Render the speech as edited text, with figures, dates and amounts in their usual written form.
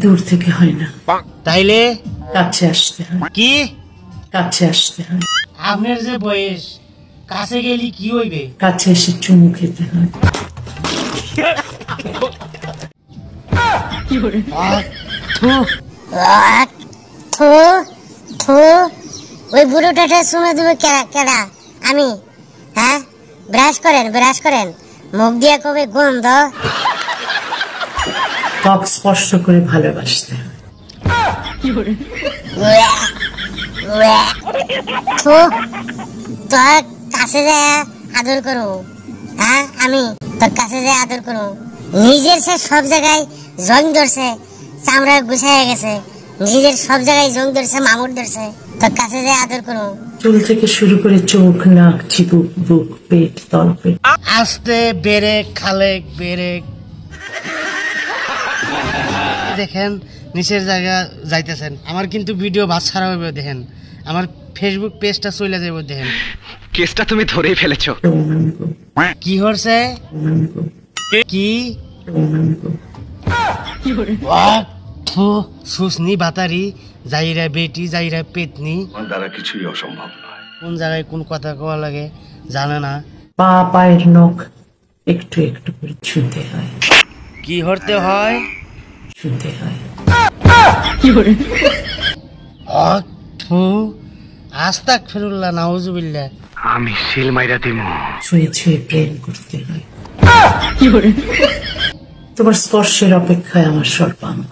দূর থেকে হয় না, তাইলে কাছে আসতে হয়। কি কাছে আসতে হয়। আপনার যে বয়স, কাছে গেলি কি হইবে? কাছে এসে চুমু খেতে হয়। থু থু ওই বুড়োটাটা শুনে দেবে কেডা? আমি? হ্যাঁ, ব্রাশ করেন, মুখ দিয়ে কবে গন্ধ। ত্বক স্পর্শ করে ভালোবাসতে হয়। থু, তোর কাছে যায় আদর করো। হ্যাঁ, আমি তোর কাছে যায় আদর করো। নিজের সে সব জায়গায় জং ধরছে, চামড়া গুছাইয়া গেছে, নিজের সব জায়গায় জং ধরছে, মামুর ধরছে, তোর কাছে যায় আদর করো। চুল থেকে শুরু করে চোখ, নাক, চিবুক, বুক, পেট, তলপেট। আস্তে বেরেক খালেক বেরেক। দেখেন নিচের জায়গা যাইতেছেন, আমার কিন্তু ভিডিও বাস ছাড়া হইবে। দেখেন আমার ফেসবুক পেজটা চলে যাবে। দেখেন কেসটা তুমি ধরেই ফেলেছো। কি হচ্ছে, কি সুসনি বাতারি, যাইরা বেটি, যাইরা পেতনি। আমার দ্বারা কিছুই অসম্ভব নয়। কোন জায়গায় কোন কথা কওয়া লাগে জানে না। পা, পায়ের নখ একটু একটু করে ছুঁতে হয়। কি হতে হয়? ছুঁতে হয়। আস্তাক ফিরুল্লাহ, নাউজুবিল্লাহ। আমি সিল মাইরা দিমু। ছুঁয়ে ছুঁয়ে প্রেম করতে হয়। তোমার স্পর্শের অপেক্ষায় আমার সর্বাঙ্গ।